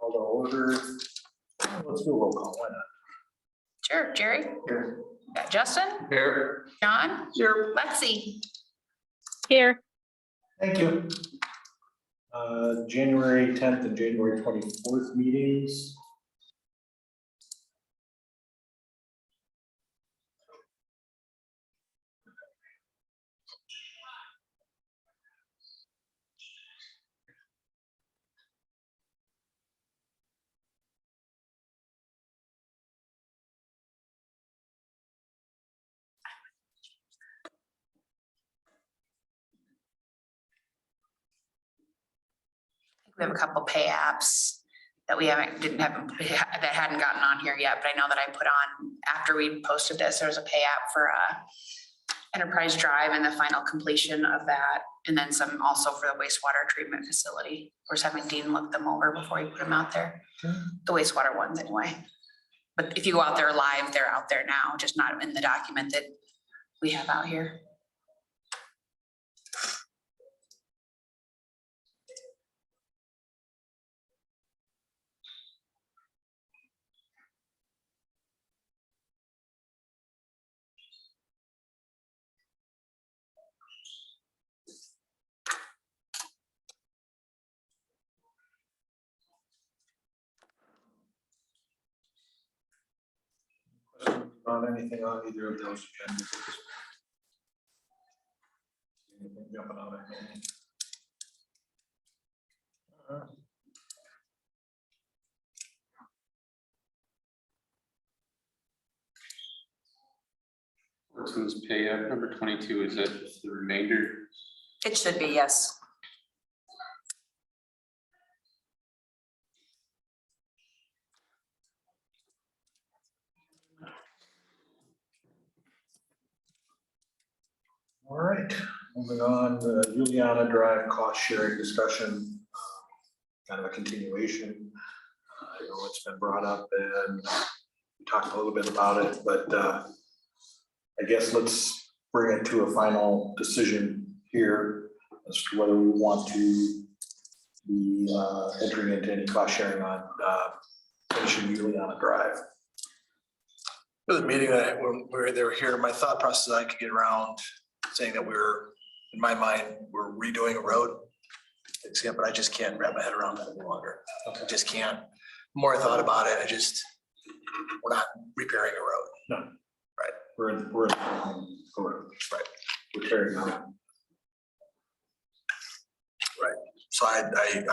Call to order. Let's do a roll call. Why not? Sure, Jerry, Here. got Justin, Here. John, Here. Lexi. Here. Thank you. January 10th and January 24th meetings. We have a couple pay apps that we didn't have, that hadn't gotten on here yet, but I know that I put on, after we posted this, there was a pay app for Enterprise Drive and the final completion of that. And then some also for the wastewater treatment facility. We're just having Dean look them over before he put them out there. The wastewater ones anyway. But if you go out there live, they're out there now, just not in the document that we have out here. On anything on either of those agendas? Anything jumping out at me? Person's pay app number 22, is that the remainder? It should be, yes. All right, moving on, the Juliana Drive cost sharing discussion, kind of a continuation. I know it's been brought up and we talked a little bit about it, but I guess let's bring it to a final decision here as to whether we want to be entering into any cost sharing on finishing Juliana Drive. For the meeting that when they were here, my thought process, I could get around saying that in my mind, we're redoing a road. But I just can't wrap my head around that any longer. I just can't. The more I thought about it, we're not repairing a road. No. Right. We're in right. We're tearing out. Right. So we've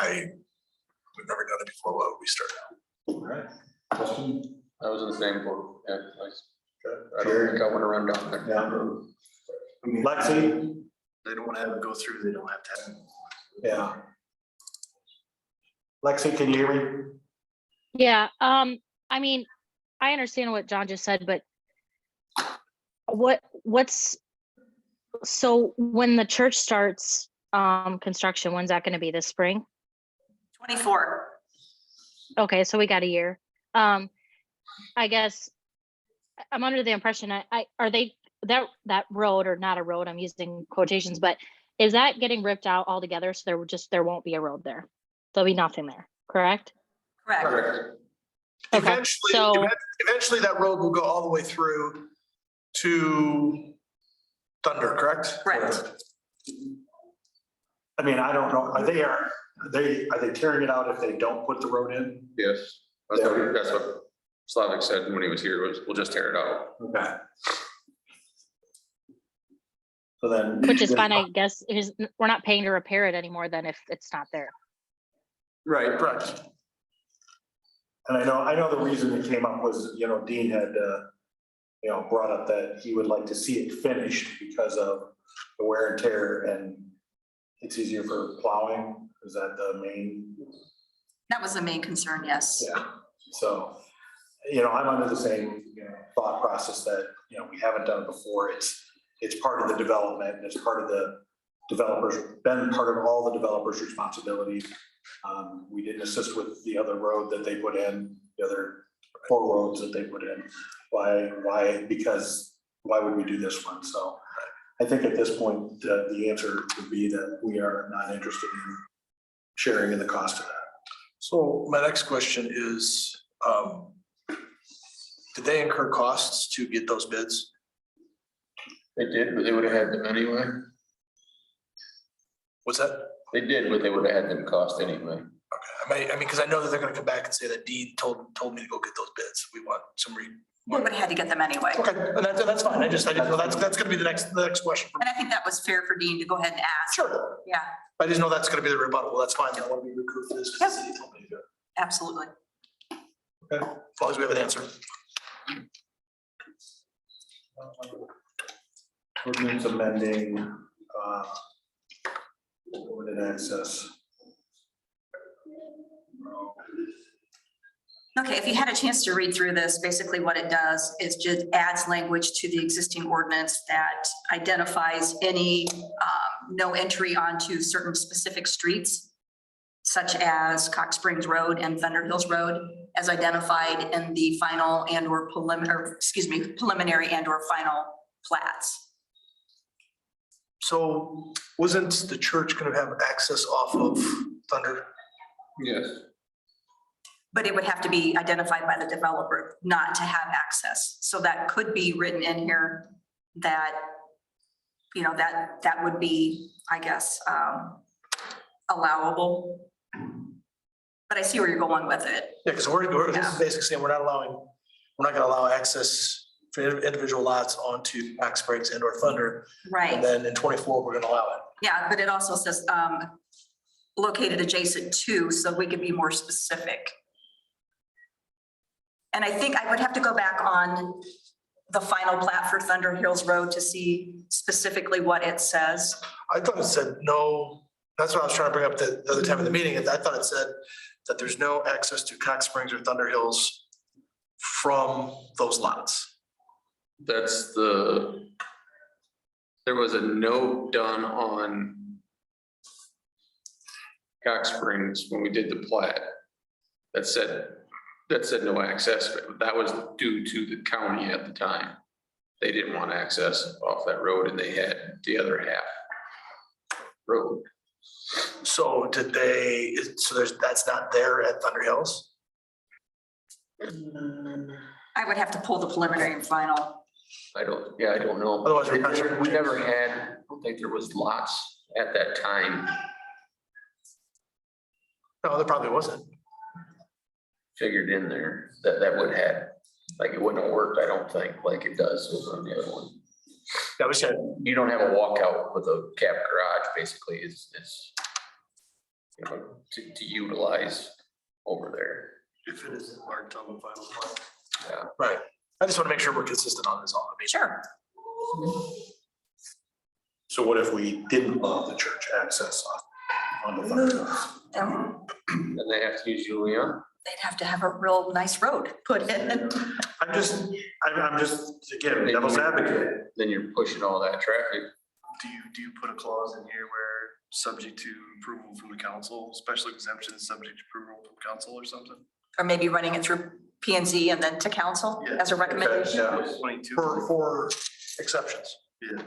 never done it before. What we started. All right. Question? I was in the same boat. Yeah, I Sure. don't think I want to run down there. Yeah. Lexi? They don't want to have it go through. They don't have to. Yeah. Lexi, can you hear me? Yeah. I mean, I understand what John just said, but so when the church starts construction, when's that going to be? This spring? 24. Okay, so we got a year. I guess I'm under the impression are they that road, or not a road, I'm using quotations, but is that getting ripped out altogether? So there won't be a road there. There'll be nothing there, correct? Correct. Okay, Eventually that road will go all the way through to Thunder, correct? Correct. I mean, I don't know. Are they tearing it out if they don't put the road in? Yes, that's what Slavic said when he was here, we'll just tear it out. Okay. So then. which is fine, I guess. We're not paying to repair it anymore than if it's not there. Right. Correct. And I know the reason it came up was, Dean had, brought up that he would like to see it finished because of the wear and tear, and it's easier for plowing. Is that the main? That was the main concern, yes. Yeah. So, I'm under the same, thought process that, we haven't done it before. It's part of the development, and it's part of the developers, been part of all the developers' responsibilities. We didn't assist with the other road that they put in, the other 4 roads that they put in. Why? Because why would we do this one? So I think at this point, the answer would be that we are not interested in sharing in the cost of that. So my next question is, did they incur costs to get those bids? They did, but they would have had them anyway. What's that? They did, but they would have had them cost anyway. I mean, because I know that they're gonna come back and say that Dean told me to go get those bids. We want some We would have had to get them anyway. Okay, and that's fine. I didn't know, that's gonna be the next question. for me. And I think that was fair for Dean to go ahead and ask. Sure. Yeah, I just know that's gonna be the rebuttal. That's fine. I want to be recouped for this because the city told me to do it. absolutely. Okay, as long as we have an answer. Ordinance amending, limited access. Okay, if you had a chance to read through this, basically what it does is just adds language to the existing ordinance that identifies any no entry onto certain specific streets, such as Cox Springs Road and Thunder Hills Road, as identified in the final and or preliminary and or final plats. So wasn't the church gonna have access off of Thunder? Yes. But it would have to be identified by the developer not to have access. So that could be written in here that, you know, that would be, I guess, allowable. But I see where you're going with it. Yeah, because this is basically saying we're not gonna allow access for individual lots onto Cox Springs and or Thunder. And Right. then in 24, we're gonna allow it. Yeah, but it also says located adjacent to, so we could be more specific. And I think I would have to go back on the final plat for Thunder Hills Road to see specifically what it says. I thought it said no, that's what I was trying to bring up the other time in the meeting. I thought it said that there's no access to Cox Springs or Thunder Hills from those lots. That's there was a note done on Cox Springs when we did the plat that said no access, but that was due to the county at the time. They didn't want access off that road and they had the other half road. So that's not there at Thunder Hills? I would have to pull the preliminary and final. I don't know. Otherwise, we're not sure. We never had, I don't think there was lots at that time No, there probably wasn't. figured in there that would have, like, it wouldn't have worked, I don't think, like it does over on the other one. That was said. You don't have a walkout with a cap garage, basically, is you know, to utilize over there. If it isn't marked on the final plan. Yeah. Right. I just want to make sure we're consistent on this all. I mean, Sure. So what if we didn't allow the church access on the Thunder Hills? And And they have to use Julian. they'd have to have a real nice road put in. I'm just, again, devil's advocate. Then you're pushing all that traffic. Do you put a clause in here where subject to approval from the council, special exemptions subject to approval from council or something? Or maybe running it through P and Z and then to council Yeah. as a recommendation. Yeah. 22. For exceptions. Yeah.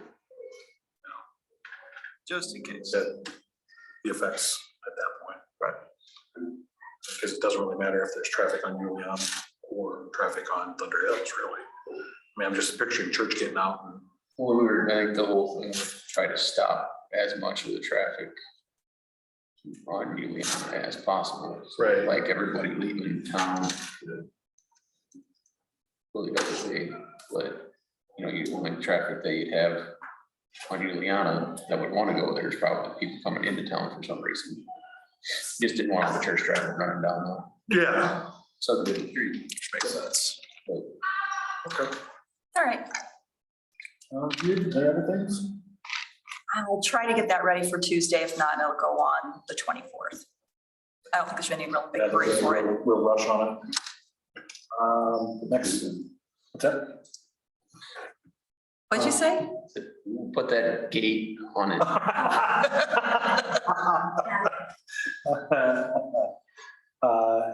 Just in case. That the effects at that point. Right. Because it doesn't really matter if there's traffic on Julian or traffic on Thunder Hills, really. I mean, I'm just picturing church getting out and. Well, I think the whole thing was to try to stop as much of the traffic on Julian as possible. So, Right. like everybody leaving town. Really doesn't say, but, you know, you only traffic that you'd have on Juliana that would want to go there is probably people coming into town for some reason. Just didn't want the church traffic running down Yeah. the subdivision street. Which makes sense. But Okay. All right. Any other things? I'll try to get that ready for Tuesday. If not, it'll go on the 24th. I don't think there's any real big hurry for it. We'll rush on it. Next, what's that? What'd you say? Put that gate on it.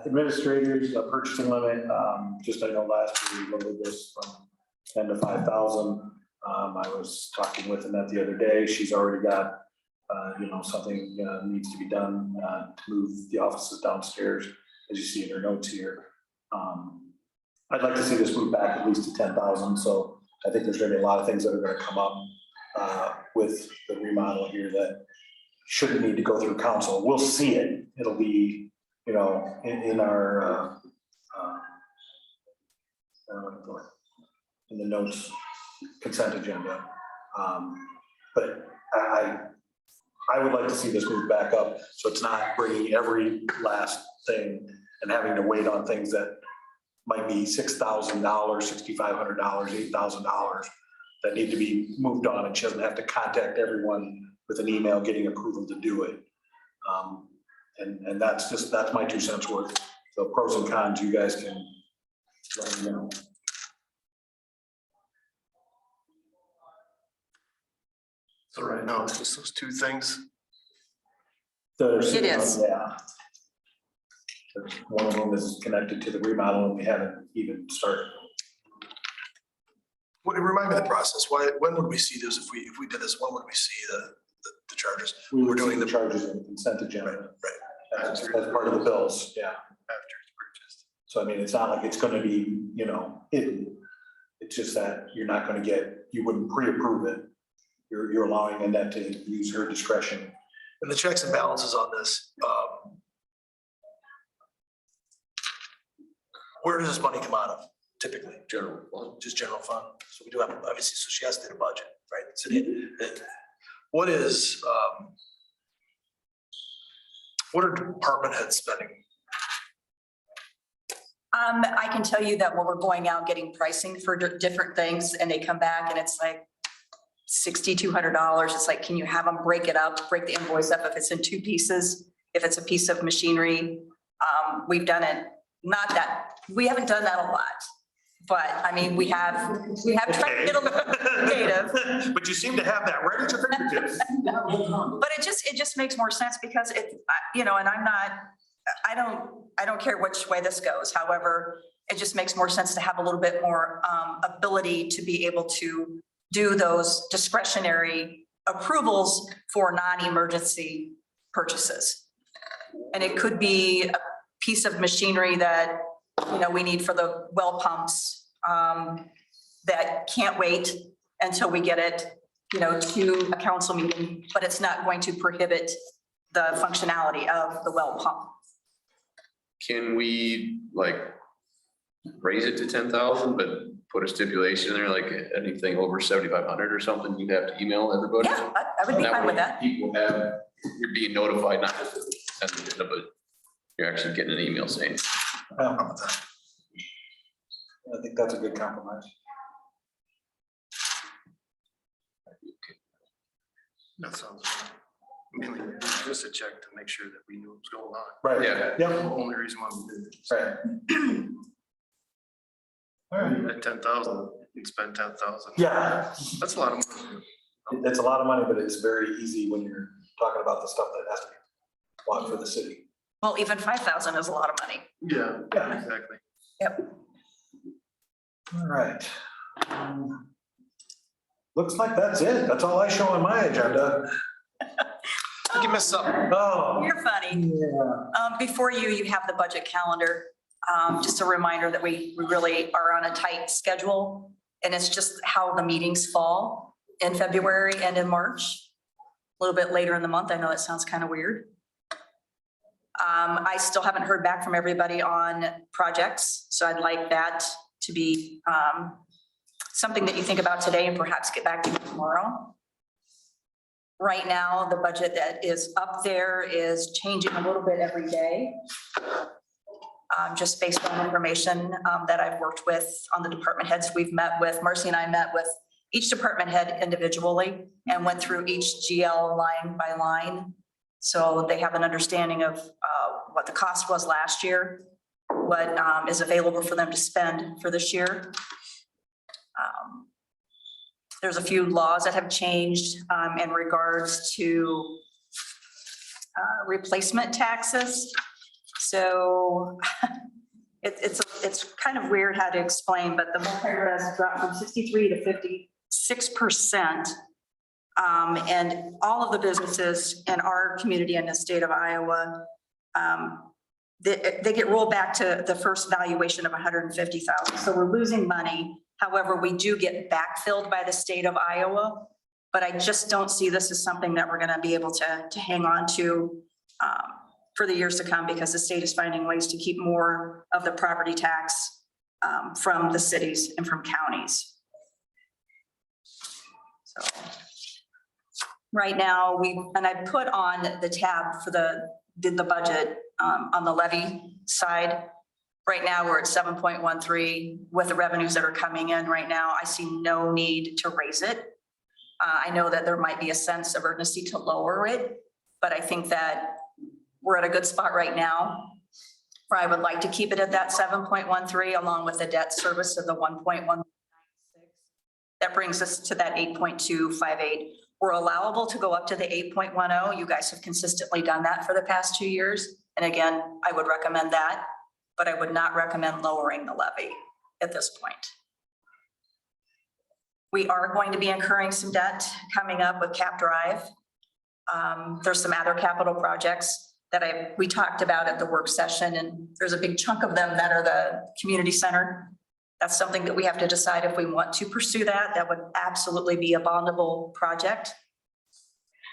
Administrators, purchasing limit, just I know last year we lowered this from 10 to 5,000. I was talking with Annette the other day. She's already got something needs to be done to move the offices downstairs, as you see in your notes here. I'd like to see this move back at least to 10,000, so I think there's gonna be a lot of things that are gonna come up with the remodel here that shouldn't need to go through council. We'll see it. It'll be, in our in the notes consent agenda. But I would like to see this move back up, so it's not bringing every last thing and having to wait on things that might be $6,000, $6,500, $8,000 that need to be moved on, and she doesn't have to contact everyone with an email getting approval to do it. And that's my 2 cents worth. So pros and cons, you guys can let me know. So right now, it's just those two things. It is. Yeah. There's one of them is connected to the remodel and we haven't even started. Remind me of the process. When would we see this? If we did this, when would we see the charges? We were We're doing doing the the- charges in the consent agenda. Right. As part of the bills, yeah. After it's purchased. So I mean, it's not like it's gonna be, it's just that you're not gonna you wouldn't pre-approve it. You're allowing Annette to use her discretion. And the checks and balances on this, where does this money come out of typically? General fund. Just general fund. So we do have, obviously, so she has to do a budget, right? So what are department heads spending? I can tell you that when we're going out getting pricing for different things and they come back and it's like $6,200, it's like, can you have them break it up, break the invoice up if it's in 2 pieces, if it's a piece of machinery? We've done it, we haven't done that a lot, but I mean, we have tried to get a little creative. But you seem to have that right at your fingertips. But it just makes more sense because and I don't care which way this goes. However, it just makes more sense to have a little bit more ability to be able to do those discretionary approvals for non-emergency purchases. And it could be a piece of machinery that, we need for the well pumps that can't wait until we get it, to a council meeting, but it's not going to prohibit the functionality of the well pump. Can we raise it to 10,000, but put a stipulation in there, like anything over 7,500 or something, you have to email everybody? Yeah, I would be fine with that. People you're being notified, not just the consent agenda, but you're actually getting an email saying. How about that? I think that's a good compromise. That sounds. Mainly just a check to make sure that we knew what was going on. Right. Yeah. The Yep. only reason why we did this. Right. All right. At 10,000, you'd spend 10,000. Yeah, That's a lot of money. it's a lot of money, but it's very easy when you're talking about the stuff that has to be bought for the city. Well, even 5,000 is a lot of money. Yeah, Yeah. exactly. All right. Looks like that's it. That's all I show on my agenda. I think you missed something. Oh. You're funny. Yeah. Before you have the budget calendar. Just a reminder that we really are on a tight schedule. And it's just how the meetings fall in February and in March. A little bit later in the month. I know that sounds kind of weird. I still haven't heard back from everybody on projects. So I'd like that to be something that you think about today and perhaps get back to you tomorrow. Right now, the budget that is up there is changing a little bit every day. Just based on information that I've worked with on the department heads we've met with. Marcy and I met with each department head individually and went through each GL line by line. So they have an understanding of what the cost was last year, what is available for them to spend for this year. There's a few laws that have changed in regards to replacement taxes. So it's kind of weird how to explain, but the multi-res dropped from 63 to 56%. And all of the businesses in our community in the state of Iowa, they get rolled back to the first valuation of 150,000. So we're losing money. However, we do get backfilled by the state of Iowa. But I just don't see this as something that we're going to be able to hang on to for the years to come, because the state is finding ways to keep more of the property tax from the cities and from counties. So right now, I put on the tab for the budget on the levy side. Right now, we're at 7.13 with the revenues that are coming in right now. I see no need to raise it. I know that there might be a sense of urgency to lower it, but I think that we're at a good spot right now where I would like to keep it at that 7.13 along with the debt service of the 1.196. That brings us to that 8.258. We're allowable to go up to the 8.10. You guys have consistently done that for the past 2 years. And again, I would recommend that, but I would not recommend lowering the levy at this point. We are going to be incurring some debt coming up with Cap Drive. There's some other capital projects that we talked about at the work session, and there's a big chunk of them that are the community center. That's something that we have to decide if we want to pursue that. That would absolutely be a bondable project.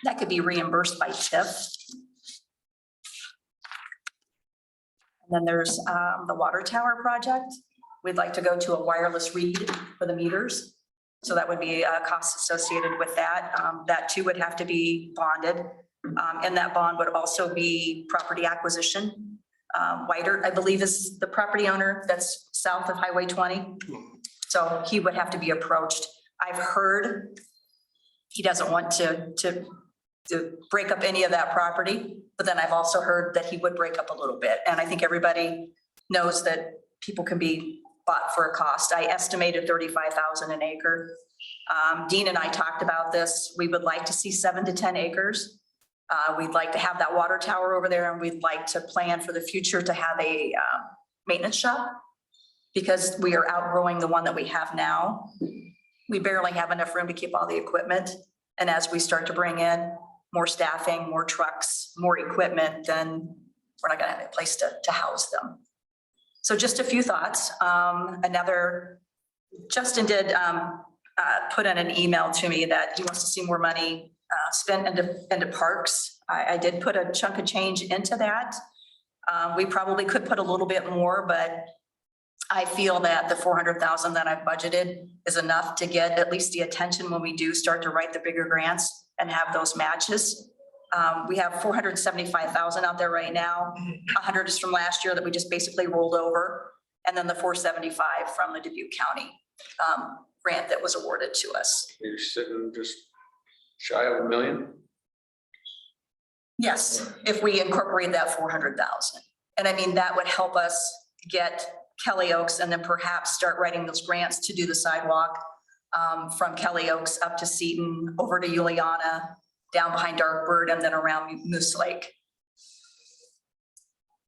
That could be reimbursed by TIF. And then there's the water tower project. We'd like to go to a wireless read for the meters. So that would be a cost associated with that. That too would have to be bonded. And that bond would also be property acquisition. Whiter, I believe, is the property owner that's south of Highway 20. So he would have to be approached. I've heard he doesn't want to break up any of that property, but then I've also heard that he would break up a little bit. And I think everybody knows that people can be bought for a cost. I estimated 35,000 an acre. Dean and I talked about this. We would like to see 7 to 10 acres. We'd like to have that water tower over there, and we'd like to plan for the future to have a maintenance shop, because we are outgrowing the one that we have now. We barely have enough room to keep all the equipment. And as we start to bring in more staffing, more trucks, more equipment, then we're not gonna have a place to house them. So just a few thoughts. Justin did put in an email to me that he wants to see more money spent into parks. I did put a chunk of change into that. We probably could put a little bit more, but I feel that the 400,000 that I've budgeted is enough to get at least the attention when we do start to write the bigger grants and have those matches. We have 475,000 out there right now. 100 is from last year that we just basically rolled over. And then the 475 from the Dubuque County grant that was awarded to us. You're sitting just shy of $1 million. Yes, if we incorporate that 400,000. And I mean, that would help us get Kelly Oaks and then perhaps start writing those grants to do the sidewalk from Kelly Oaks up to Seton, over to Juliana, down behind Darkbird, and then around Moose Lake.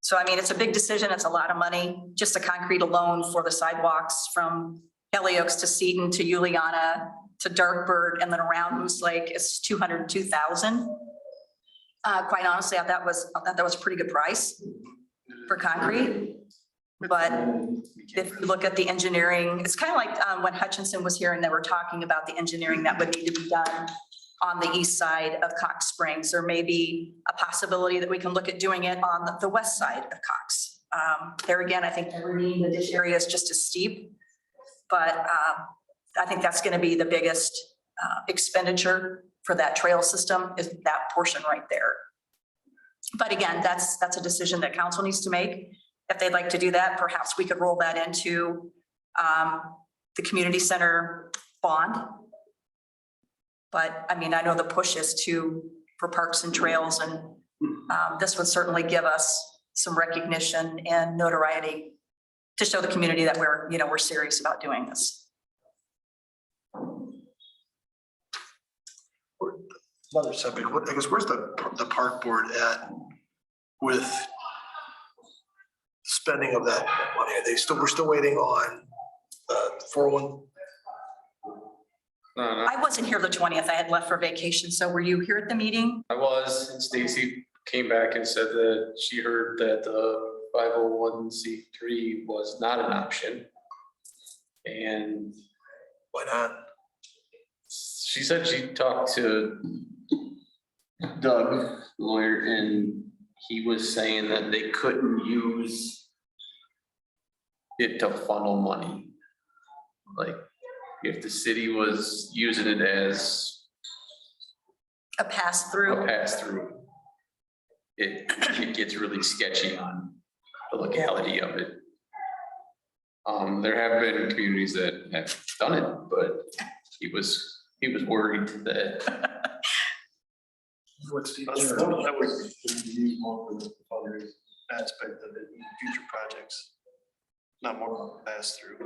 So I mean, it's a big decision. It's a lot of money. Just the concrete alone for the sidewalks from Kelly Oaks to Seton to Juliana to Darkbird and then around Moose Lake is 202,000. Quite honestly, I thought that was a pretty good price for concrete. But if you look at the engineering, it's kind of like when Hutchinson was here and they were talking about the engineering that would need to be done on the east side of Cox Springs. There may be a possibility that we can look at doing it on the west side of Cox. There again, I think the ditch area is just as steep, but I think that's going to be the biggest expenditure for that trail system, is that portion right there. But again, that's a decision that council needs to make. If they'd like to do that, perhaps we could roll that into the community center bond. But I mean, I know the push is for parks and trails, and this would certainly give us some recognition and notoriety to show the community that we're serious about doing this. Another subject, I guess, where's the park board at with spending of that money? We're still waiting on 401. No, I wasn't here the 20th. I had left for vacation. So were you here at the meeting? I was, and Stacy came back and said that she heard that the 501c3 was not an option. And Why not? she said she talked to Doug, the lawyer, and he was saying that they couldn't use it to funnel money. Like, if the city was using it as A pass through? a pass-through, it gets really sketchy on the legality of it. There have been communities that have done it, but he was worried that, What's the? That was use more for the fundraising aspect of it in future projects. Not more pass through.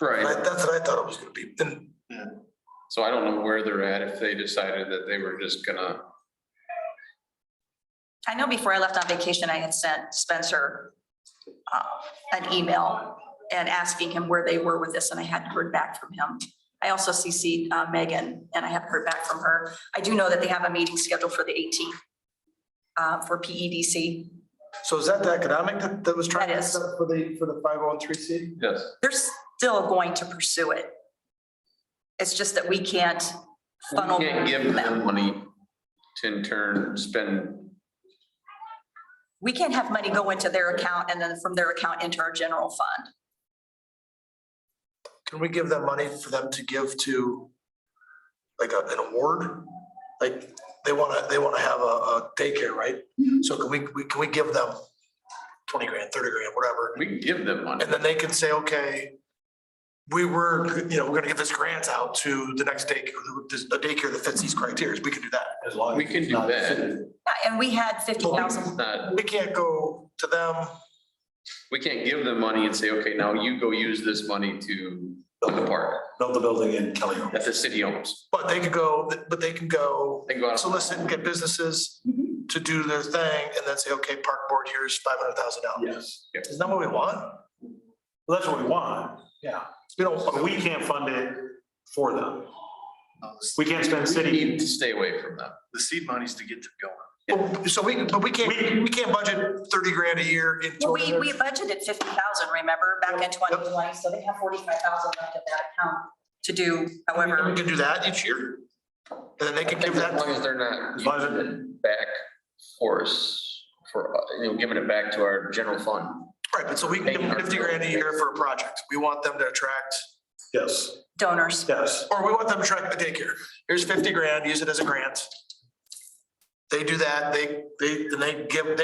right, That's what I thought it was gonna be. And so I don't know where they're at, if they decided that they were just gonna, I know before I left on vacation, I had sent Spencer an email and asking him where they were with this, and I hadn't heard back from him. I also CC'd Megan, and I haven't heard back from her. I do know that they have a meeting scheduled for the 18th for PEDC. so is that the economic that was trying That to is. set up for the 501(c)(3)? yes. They're still going to pursue it. It's just that we can't funnel We can't give them them. money to in turn spend. We can't have money go into their account and then from their account into our general fund. Can we give them money for them to give to like an award? Like they wanna have a daycare, right? So can we give them 20 grand, 30 grand, whatever? We can give them money. And then they can say, okay, we're gonna give this grant out to the next daycare, a daycare that fits these criteria. We can do that. As long as We can it's do not that. city. And we had 50,000. It's not, We can't go to them. we can't give them money and say, okay, now you go use this money to build the park Build the building in Kelly. that the city owns. But they can go They can go out. solicit and get businesses to do their thing and then say, okay, park board, here's $500,000. Yes. Isn't that what we want? Well, that's what we want, yeah. We don't, But we can't fund it for them. We can't spend We city. need to stay away from them. The seed money's to get them going. so we can't budget 30 grand a year into. We budgeted 50,000, remember, back in 2020, so they have 45,000 left in that account to do We however. can do that each year. And then they I can think give as long that, as they're not As long as using it back for us, giving it back to our general fund. right, but so we can give them 50 grand a year for a project. We want them to attract, Yes, Donors. yes. or we want them to attract a daycare. Here's 50 grand, use it as a grant. They do that, they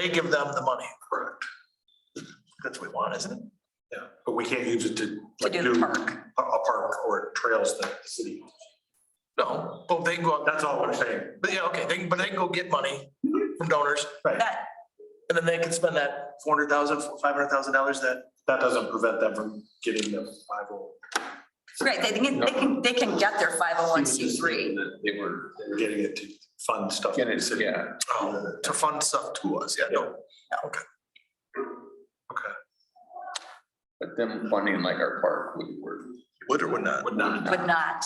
give them the money. Correct. That's what we want, isn't it? Yeah, but we can't use it to. To like, do the park. A park or trails that the city owns. No, but they can go out, That's all we're saying. but yeah, okay, but they can go get money from donors That, and then they can spend that $400,000, $500,000 that. That doesn't prevent them from getting the 50. right, they can get their 501c3. That they were They're getting it to fund stuff. getting in the it, city. yeah. To fund stuff to us, yeah, no. Okay. But them funding like our park would work. Would or would not? Would not. Would not.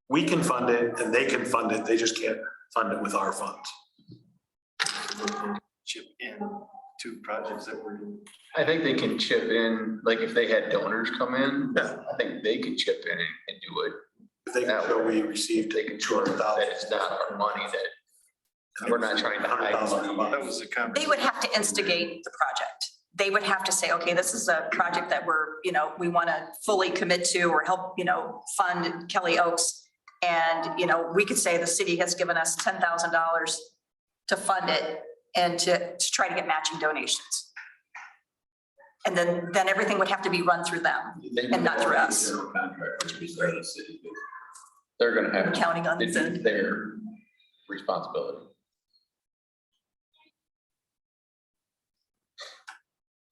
We can fund it and they can fund it. They just can't fund it with our funds. Chip in to projects that were. I think they can chip in, like if they had donors come in, Yeah. I think they could chip in and do it. If they can show we received They can show that 200,000. it's not our money, that we're not trying to hide 100,000 money. That was the conversation. They would have to instigate the project. They would have to say, okay, this is a project that we want to fully commit to or help, fund Kelly Oaks. And, we could say the city has given us $10,000 to fund it and to try to get matching donations. And then everything would have to be run through them. And not through us. They're gonna have, Counting on it's them. their responsibility.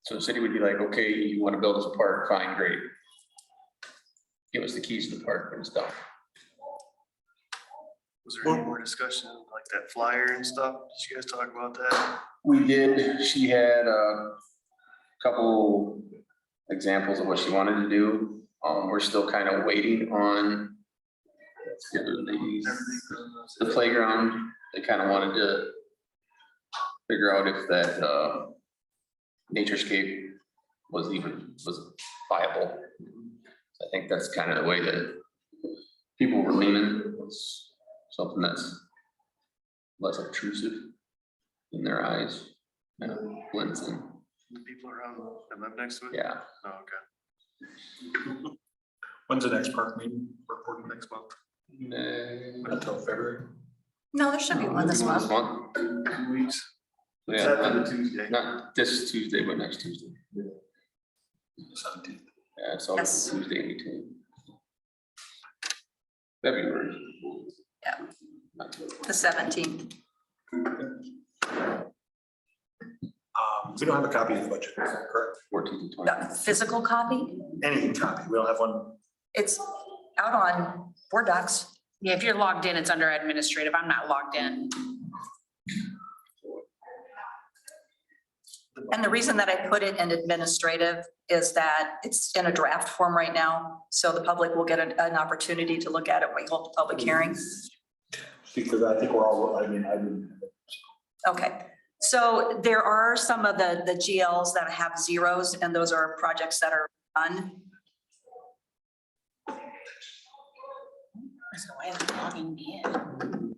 So the city would be like, okay, you wanna build us a park, fine, great. Give us the keys to the park and stuff. Was there any more discussion like that flyer and stuff? Did you guys talk about that? We did, she had a couple examples of what she wanted to do. We're still kind of waiting on the other ladies, the playground. They kind of wanted to figure out if that Naturescape was viable. I think that's kind of the way that people were leaning. It's something that's less obtrusive in their eyes, and it blends in. The people around that live next to it? Yeah, Oh, okay. When's the next park meeting? Reporting next month until February. No, there should be one this month. 2 weeks. Is Yeah, that the Tuesday? not this Tuesday, but next Tuesday. 17th. Yeah, it's all Yes. Tuesday in between. February. Yeah. The 17th. We don't have a copy of the budget, is that correct? 14th and The 20th. physical copy, Any copy, we don't have one. it's out on Board Docs. Yeah, if you're logged in, it's under administrative. I'm not logged in. And the reason that I put it in administrative is that it's in a draft form right now. So the public will get an opportunity to look at it when we hold the public hearing. Because I think we're all, I mean. Okay, so there are some of the GLs that have zeros, and those are projects that are done. So why is it logging me in?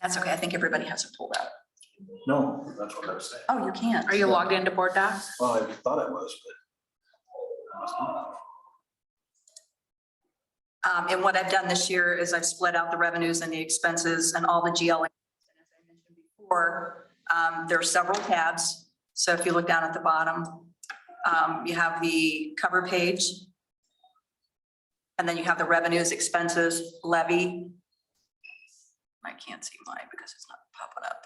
That's okay, I think everybody has it pulled out. No, that's what I was saying. Oh, you can't. Are you logged into Board Docs? Well, I thought I was, but. And what I've done this year is I've split out the revenues and the expenses and all the GL. And as I mentioned before, there are several tabs. So if you look down at the bottom, you have the cover page. And then you have the revenues, expenses, levy. I can't see mine because it's not popping up.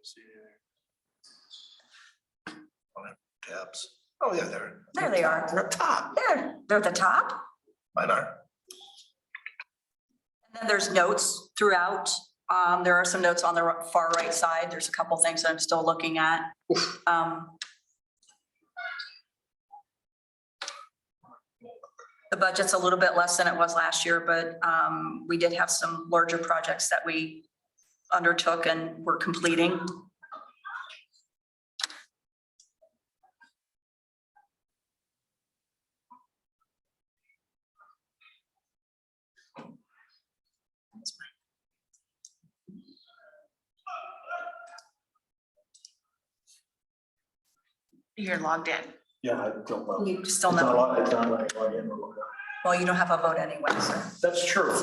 See Tabs. Oh, yeah, they're. There they are. They're up top. They're at the top. Mine are. And then there's notes throughout. There are some notes on the far right side. There's a couple things that I'm still looking at. The budget's a little bit less than it was last year, but we did have some larger projects that we undertook and were completing. You're logged in. Yeah, I don't know. You still It's not a know, lot, it's not like log in or log out. well, you don't have a vote anyway, so. That's true.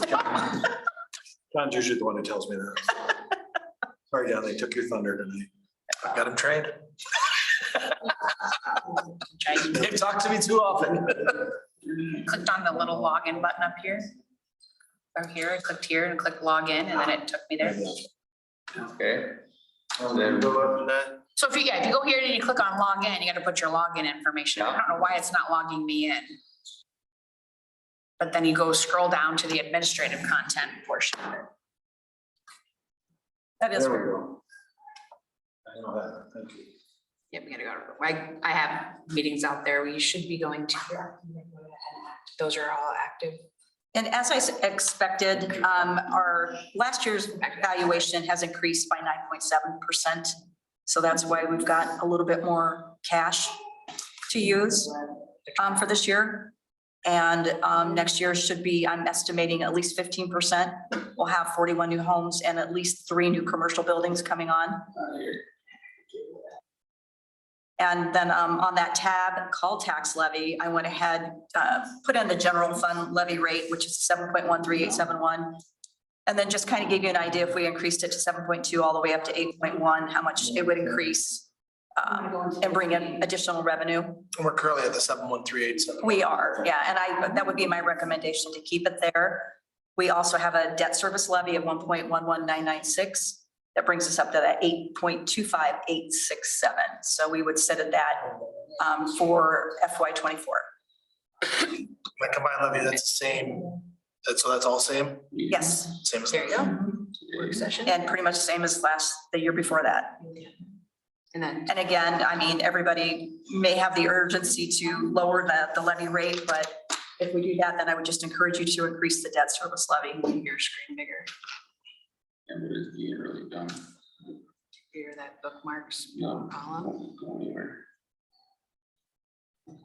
John's usually the one who tells me that. Sorry, John, they took your thunder tonight. I've got them trained. Try- They've talked to me too often. Clicked on the little login button up here. Or here, I clicked here and clicked login, and then it took me there. Okay, Then go up to that. So if you go here and you click on login, you gotta put your login information. I don't know why it's not logging me in. But then you go scroll down to the administrative content portion of it. That is, There we go. I know that, thank you. Yep, we gotta go, I have meetings out there we should be going to. Those are all active. and as I expected, our last year's valuation has increased by 9.7%. So that's why we've got a little bit more cash to use for this year. And next year should be, I'm estimating at least 15%. We'll have 41 new homes and at least 3 new commercial buildings coming on. And then on that tab, call tax levy, I went ahead, put in the general fund levy rate, which is 7.13871. And then just kind of give you an idea if we increased it to 7.2 all the way up to 8.1, how much it would increase and bring in additional revenue. And we're currently at the 71387. We are, yeah, and that would be my recommendation to keep it there. We also have a debt service levy of 1.11996. That brings us up to that 8.25867. So we would sit at that for FY24. My combined levy, that's the same. So that's all same? Yes, Same as. There you go. Work session. and pretty much the same as the year before that. And again, I mean, everybody may have the urgency to lower the levy rate, but if we do that, then I would just encourage you to increase the debt service levy. Make your screen bigger, And it is being really done. bigger that bookmarks No, column. won't go anywhere.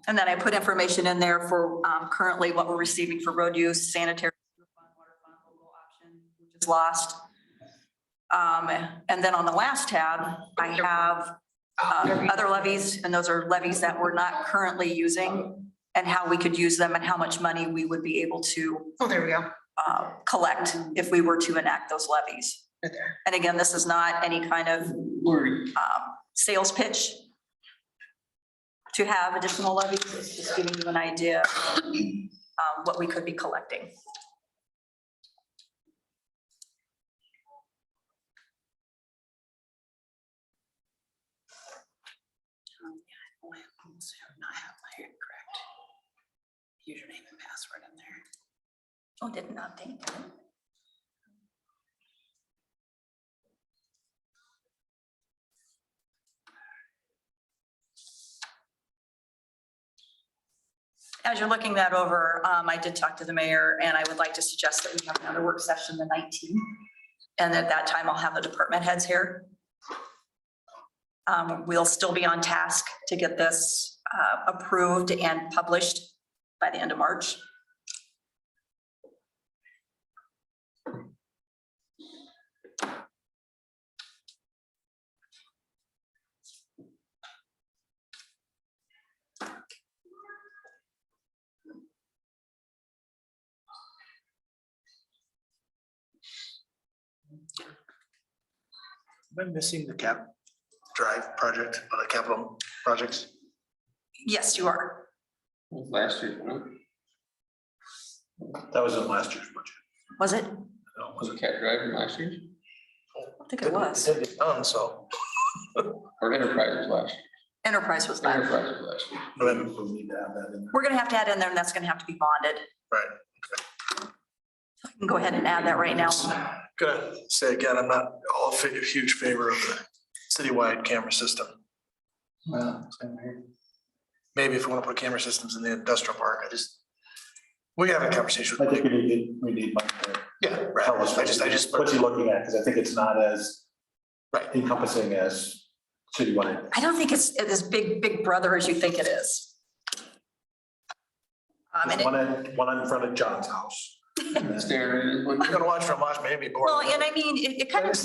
And then I put information in there for currently what we're receiving for road use, sanitary, water fund, local option, which is lost. And then on the last tab, I have other levies, and those are levies that we're not currently using and how we could use them and how much money we would be able to Oh, there we go. collect if we were to enact those levies. Right there. And again, this is not any kind of Worried. sales pitch to have additional levies, it's just giving you an idea what we could be collecting. Not have my correct username and password in there. Oh, didn't update. As you're looking that over, I did talk to the mayor and I would like to suggest that we have another work session the 19th. And at that time, I'll have the department heads here. We'll still be on task to get this approved and published by the end of March. Am I missing the cap drive project or the capital projects? Yes, you are. Last year, wasn't That was in last year's budget. Was it? No, was it Cat Drive last year? I think it was. It did get done, so. Or Enterprise was last year? Enterprise was that. Enterprise was last year. November. We need to have that in there. We're gonna have to add in there and that's gonna have to be bonded. Right. I can go ahead and add that right now. Gonna say again, I'm not all a huge favor of the citywide camera system. Well, same here. Maybe if we want to put camera systems in the industrial park, we can have a conversation I with think Mike. we need Mike to Yeah, right. tell us. I just. What's he looking at? Because I think it's not as Right. encompassing as citywide. I don't think it's as big brother as you think it is. And One in front of John's house. Staring at it. I'm gonna watch from watch, maybe bored. well, and I mean, it kind of,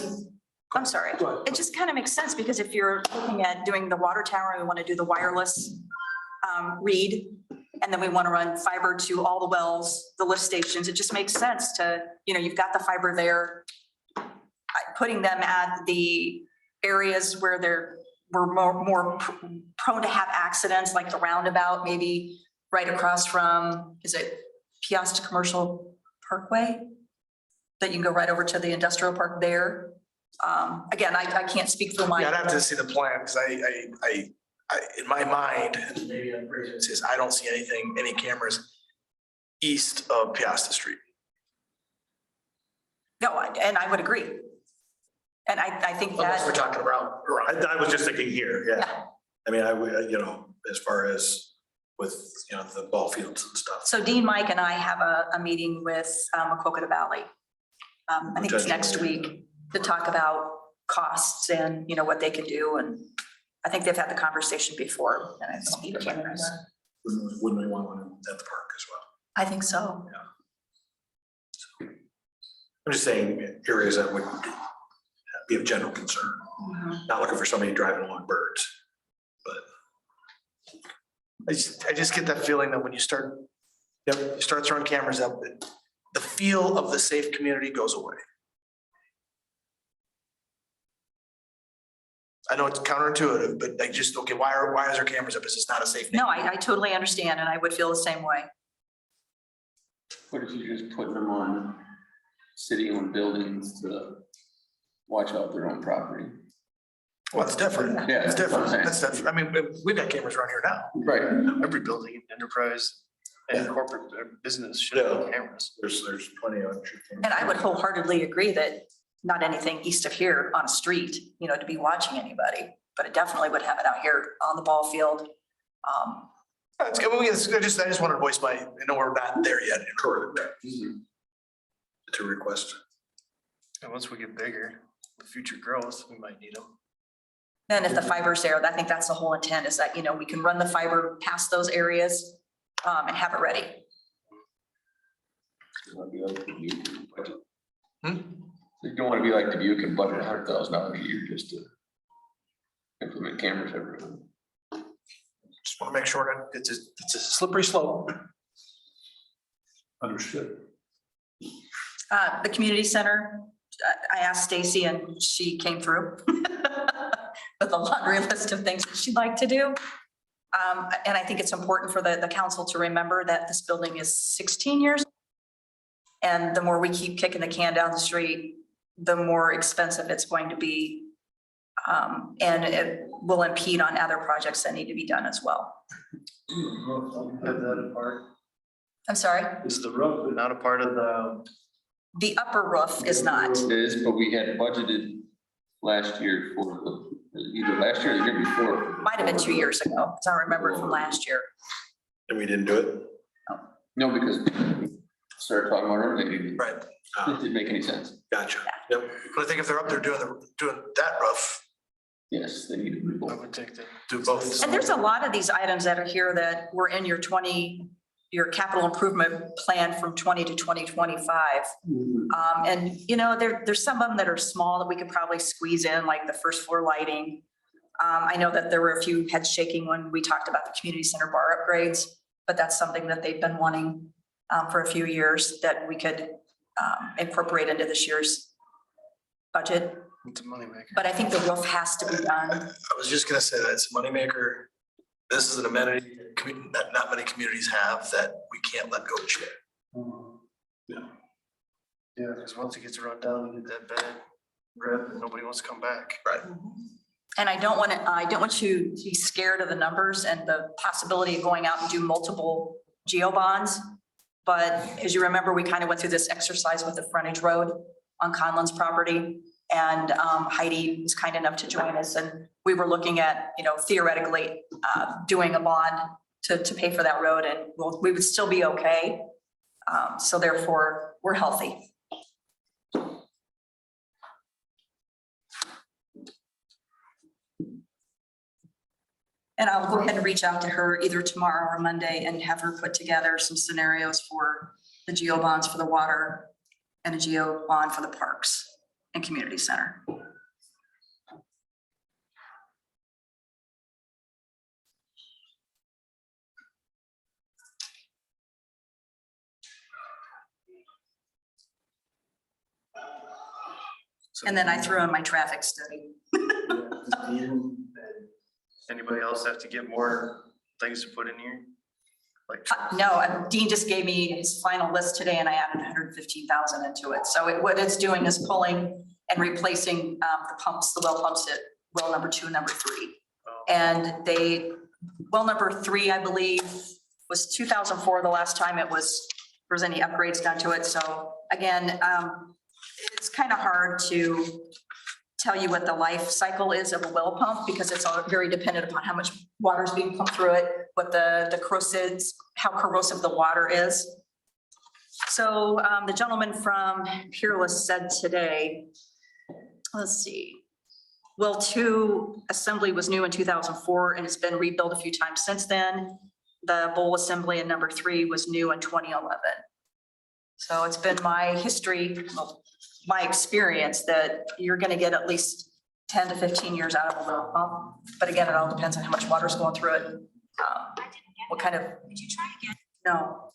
I'm sorry. Go ahead. It just kind of makes sense because if you're looking at doing the water tower, and we want to do the wireless read, and then we want to run fiber to all the wells, the lift stations, it just makes sense to, you've got the fiber there. Putting them at the areas where we're more prone to have accidents, like the roundabout, maybe right across from, is it Piasta Commercial Parkway? That you can go right over to the industrial park there. Again, I can't speak for my. Yeah, I'd have to see the plan, because I, in my mind, and maybe I'm crazy, it says, I don't see any cameras east of Piasta Street. No, and I would agree. And I think Unless we're that, talking around. I was just thinking here, yeah. Yeah. I mean, I would, as far as with, the ball fields and stuff. so Dean, Mike and I have a meeting with Macocata Valley. I think it's next week to talk about costs and, what they can do. And I think they've had the conversation before and it's speed cameras. Wouldn't we want one at the park as well? I think so. I'm just saying areas that would be of general concern, not looking for somebody driving along birds, but. I just get that feeling that when you start throwing cameras up, the feel of the safe community goes away. I know it's counterintuitive, but okay, why is there cameras up? Is this not a safe? No, I totally understand and I would feel the same way. What if you just put them on city-owned buildings to watch out their own property? Well, it's different. Yeah, It's that's what I'm different. saying. That's different. I mean, we've got cameras around here now. Right. Every building, enterprise and corporate business should have cameras. There's plenty of. And I would wholeheartedly agree that not anything east of here on a street, to be watching anybody. but it definitely would have it out here on the ball field. It's good. I just wanted to voice my, I know we're not there yet. Correct. To request. And once we get bigger, the future grows, we might need them. Then if the fiber's there, I think that's the whole intent is that, we can run the fiber past those areas and have it ready. You don't want to be like Dubuque and budget $100,000 a year just to implement cameras everywhere. Just want to make sure that it's a slippery slope. Understood. The community center, I asked Stacy and she came through with a laundry list of things that she'd like to do. And I think it's important for the council to remember that this building is 16 years. And the more we keep kicking the can down the street, the more expensive it's going to be. And it will impede on other projects that need to be done as well. Have that a part, I'm sorry, is the roof not a part of the upper roof is not. It is, but we had budgeted last year for either last year or the year before. Might have been 2 years ago, because I remember it from last year. And we didn't do it? No, because we started talking about renovating. Right. It didn't make any sense. Gotcha. Yep. But I think if they're up there doing that roof, Yes, they need to I rebuild. would take that. do both. And there's a lot of these items that are here that were in your your capital improvement plan from 20 to 2025. And there's some of them that are small that we could probably squeeze in, like the first floor lighting. I know that there were a few heads shaking when we talked about the community center bar upgrades, but that's something that they've been wanting for a few years that we could incorporate into this year's budget. It's a moneymaker. But I think the roof has to be done. I was just gonna say that it's a moneymaker. This is an amenity that not many communities have that we can't let go just yet. Yeah, because once it gets run down and get that bad, rep, nobody wants to come back. Right. And I don't want you to be scared of the numbers and the possibility of going out and do multiple geo bonds. But as you remember, we kind of went through this exercise with the frontage road on Conlon's property. And Heidi was kind enough to join us, and we were looking at, theoretically doing a bond to pay for that road, and we would still be okay. So therefore, we're healthy. And I'll go ahead and reach out to her either tomorrow or Monday and have her put together some scenarios for the geo bonds for the water and a geo bond for the parks and community center. And then I threw in my traffic study. Anybody else have to get more things to put in here? Like, No, Dean just gave me his final list today and I added 115,000 into it. So what it's doing is pulling and replacing the pumps, the well pumps at well number 2 and number 3. And well number 3, I believe, was 2004 the last time there was any upgrades done to it. So again, it's kind of hard to tell you what the life cycle is of a well pump because it's all very dependent upon how much water is being pumped through it, what the corrosives, how corrosive the water is. So the gentleman from Peerless said today, let's see, well 2 assembly was new in 2004 and it's been rebuilt a few times since then. The bowl assembly in number 3 was new in 2011. So it's been my history, my experience that you're gonna get at least 10 to 15 years out of a well pump. But again, it all depends on how much water's going through it. What kind of. Did you try again? No.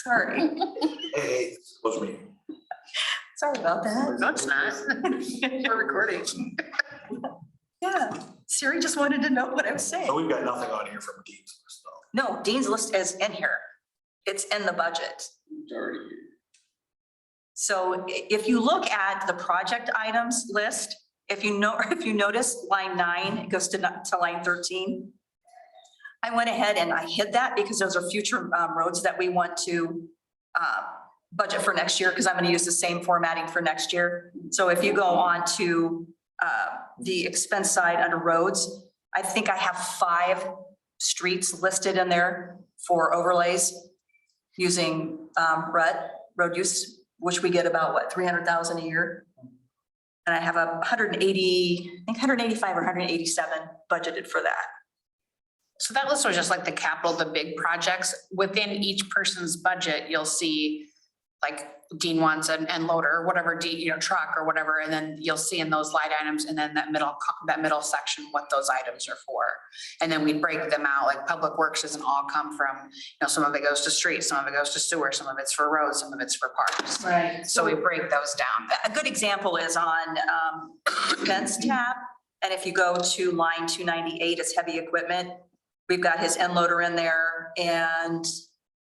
Sorry. Hey, it was me. Sorry about that. No, it's not. We're recording. Yeah, Siri just wanted to know what I was saying. So we've got nothing on here from Dean's list though. No, Dean's list is in here. It's in the budget. It's already here. So if you look at the project items list, if you notice line 9, it goes to line 13. I went ahead and I hid that because those are future roads that we want to budget for next year because I'm going to use the same formatting for next year. So if you go on to the expense side under roads, I think I have 5 streets listed in there for overlays using road use, which we get about what, 300,000 a year? And I have 180, I think 185 or 187 budgeted for that. So that list was just like the capital, the big projects. Within each person's budget, you'll see like Dean wants an end loader, or whatever, truck or whatever, and then you'll see in those line items and then that middle section, what those items are for. And then we break them out, like Public Works doesn't all come from, some of it goes to streets, some of it goes to sewer, some of it's for roads, some of it's for parks. Right. So we break those down. A good example is on defense tab. And if you go to line 298, it's heavy equipment. We've got his end loader in there and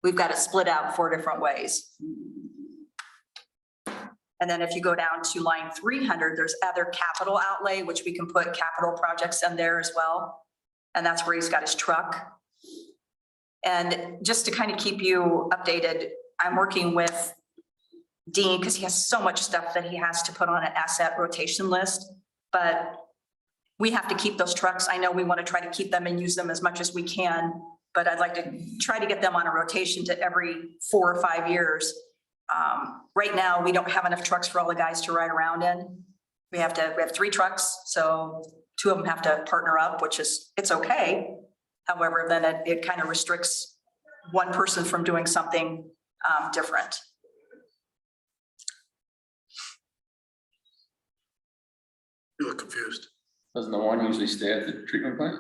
we've got it split out 4 different ways. And then if you go down to line 300, there's other capital outlay, which we can put capital projects in there as well. And that's where he's got his truck. And just to kind of keep you updated, I'm working with Dean because he has so much stuff that he has to put on an asset rotation list. But we have to keep those trucks. I know we want to try to keep them and use them as much as we can, but I'd like to try to get them on a rotation to every 4 or 5 years. Right now, we don't have enough trucks for all the guys to ride around in. We have 3 trucks, so 2 of them have to partner up, which is, it's okay. However, then it kind of restricts one person from doing something different. You look confused. Doesn't the one usually stay at the treatment plant?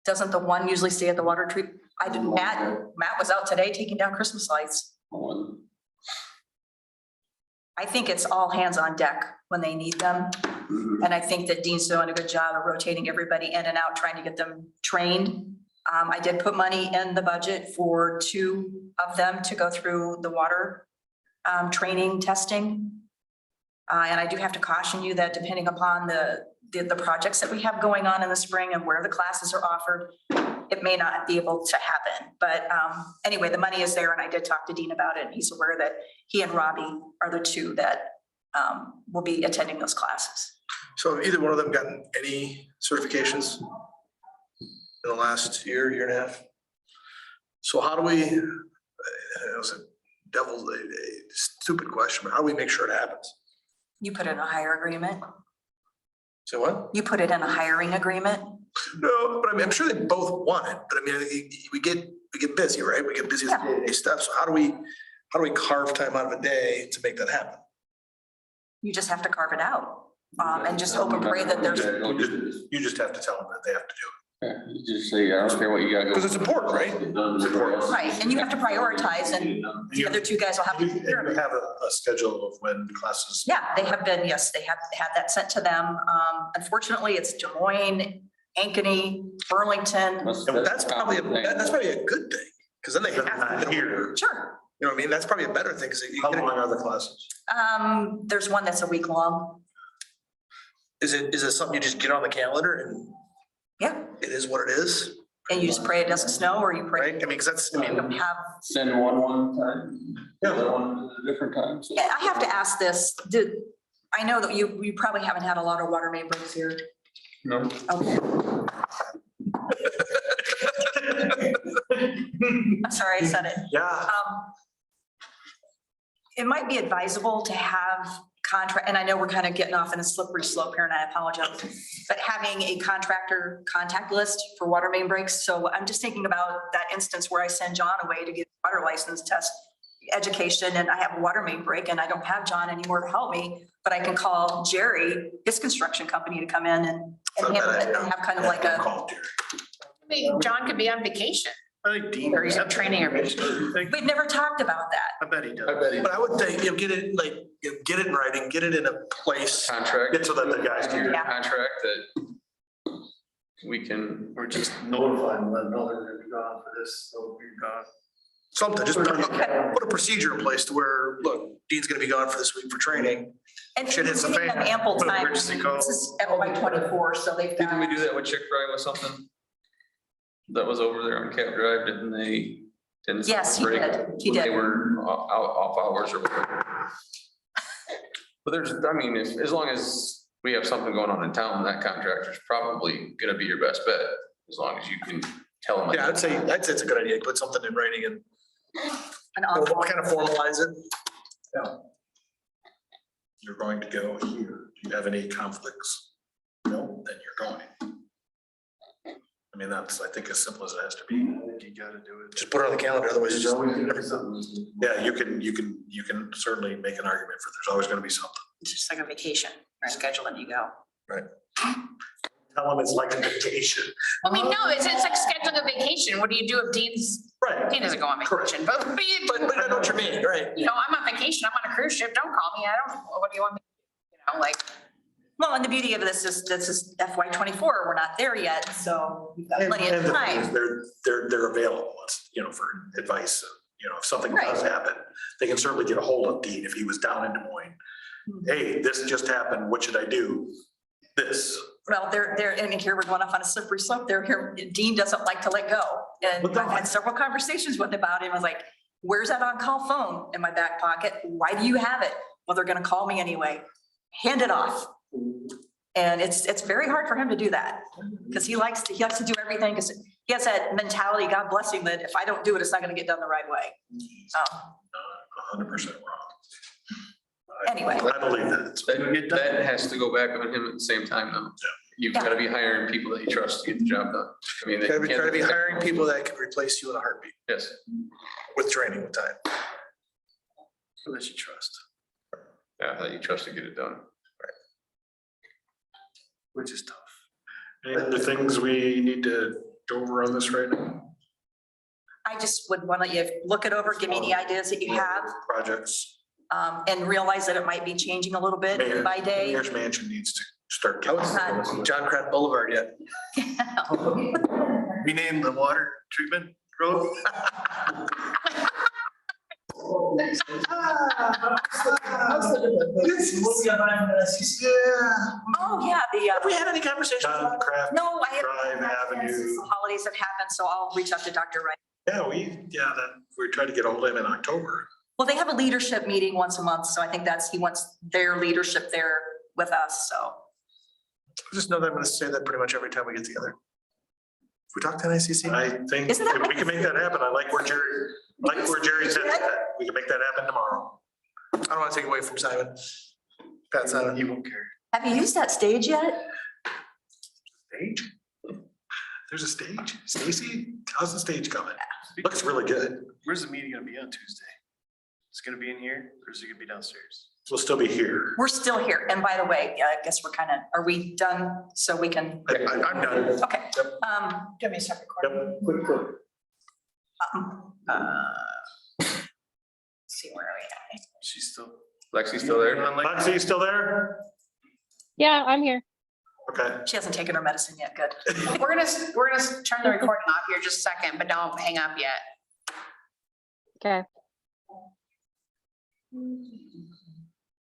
Doesn't the one usually stay at the water treat? Matt was out today taking down Christmas lights. One. I think it's all hands on deck when they need them. And I think that Dean's doing a good job of rotating everybody in and out, trying to get them trained. I did put money in the budget for 2 of them to go through the water training testing. And I do have to caution you that depending upon the projects that we have going on in the spring and where the classes are offered, it may not be able to happen. But anyway, the money is there and I did talk to Dean about it and he's aware that he and Robbie are the 2 that will be attending those classes. So have either one of them gotten any certifications in the last year and a half? So how do we, it was a stupid question, but how do we make sure it happens? You put in a hire agreement. So what? You put it in a hiring agreement. No, but I mean, I'm sure they both want it, but I mean, we get busy, right? We get busy with day-to-day stuff. So how do we carve time out of a day to make that happen? You just have to carve it out and just hope and pray that there's. You just have to tell them that they have to do it. Yeah, you just say, I don't care what you got. Because it's important, right? It's important. Right, and you have to prioritize and the other 2 guys will have to. You have a schedule of when classes. Yeah, they have been, yes, they have had that sent to them. Unfortunately, it's Des Moines, Ankeny, Burlington. And that's probably a good thing, because then they have to Here. Sure. You know what I mean? That's probably a better thing, because How long are the classes? There's one that's a week long. is it something you just get on the calendar and Yeah, it is what it is, and you just pray it doesn't snow or you pray. right? I mean, because that's, I You mean, don't have. Send one time, the other one at a different time. So Yeah, I have to ask this. I know that you probably haven't had a lot of water main breaks here. no, Okay. I'm sorry, I said it. Yeah. It might be advisable to have contract, and I know we're kind of getting off in a slippery slope here and I apologize, but having a contractor contact list for water main breaks. So I'm just thinking about that instance where I send John away to get water license test education and I have a water main break and I don't have John anymore to help me, but I can call Jerry, his construction company, to come in and handle it and have kind of like a. Call Jerry. John could be on vacation I think Dean. or he's at training or. We've never talked about that. I bet he does. but I would say, get it like, get it in writing, get it in a place. contract. So that the guys can. Yeah. Contract that we can, Or just notify them, let them know they're gonna be gone for this, so we're gone. Something, just put a procedure in place to where, look, Dean's gonna be gone for this week for training. And Shit hits the giving them fan. ample Put an time. emergency call. This is FY24, so they've got. didn't we do that with Chick-fil-A with something? That was over there on Camp Drive, didn't they? Didn't Yes, he break did. He when They did. were off hours or whatever. But there's, I mean, as long as we have something going on in town, that contractor's probably gonna be your best bet, as long as you can tell them. Yeah, I'd say it's a good idea, to put something in writing and And on- kind of formalize it. You're going to go here. Do you have any conflicts? No, then you're going. I mean, that's, I think, as simple as it has to be. I think you gotta do it. Just put it on the calendar, otherwise it's just. Yeah, you can certainly make an argument for there's always gonna be something. It's just like a vacation, or schedule and you go. Tell them it's like a vacation. I mean, no, it's like scheduling a vacation. What do you do if Dean Right. doesn't go on Correct. vacation? But But I know what you mean, right? you know, I'm on vacation, I'm on a cruise ship, don't call me, I don't, what do you want me? You know, like, Well, and the beauty of this is FY '24, we're not there yet, so we've got And plenty of the thing is, time. they're available, it's, you know, for advice, you know, if something does Right. happen, they can certainly get a hold of Dean if he was down in Des Moines. Hey, this just happened, what should I do? This. Well, and here we're going off on a slippery slope there. Here, Dean doesn't like to let go. And Well, I've had several conversations with him about it. I was like, where's that on-call phone in my back pocket? Why do you have it? Well, they're gonna call me anyway. Hand it off. And it's very hard for him to do that, because he likes to do everything, because he has that mentality, God bless him, that if I don't do it, it's not gonna get done the right way. So, 100% wrong. Anyway. I believe that. That has to go back on him at the same time, though. You've gotta be hiring people that you trust to get the job done. I mean. they Gotta be, can't- try to be hiring people that can replace you in a heartbeat, Yes, with training, with time. That you trust, yeah, that you trust to get it done. which is tough. Any other things we need to go over on this right now? I just would want you to look it over, give me any ideas that you have, Projects. and realize that it might be changing a little bit day by day. Mayor's Mansion needs to start I getting. was on John Crab Boulevard yet. Rename the water treatment road. Oh, yeah, Have we had any conversations? John Craft, no, I Drive haven't. Avenue. Since the holidays have happened, so I'll reach out to Dr. Wright. we tried to get ahold of him in October. Well, they have a leadership meeting once a month, so I think he wants their leadership there with us, so. Just know that I'm gonna say that pretty much every time we get together. If we talk to NICC, I think Isn't that if we can make that happen. I like where Jerry's at. We can make that happen tomorrow. I don't wanna take away from Simon. Pat Simon. He won't care. Have you used that stage yet? Stage? There's a stage? Stacy, how's the stage coming? Looks really good. Where's the meeting gonna be on Tuesday? It's gonna be in here, or is it gonna be downstairs? We'll still be here. We're still here. And by the way, I guess are we done? So we can, I'm done. okay. Yep. give me a separate Yep. See where are we at? She's still. Lexi still there? Lexi, you still there? Yeah, I'm here. Okay. She hasn't taken her medicine yet. Good. We're gonna turn the recording off here just a second, but don't hang up yet. Okay.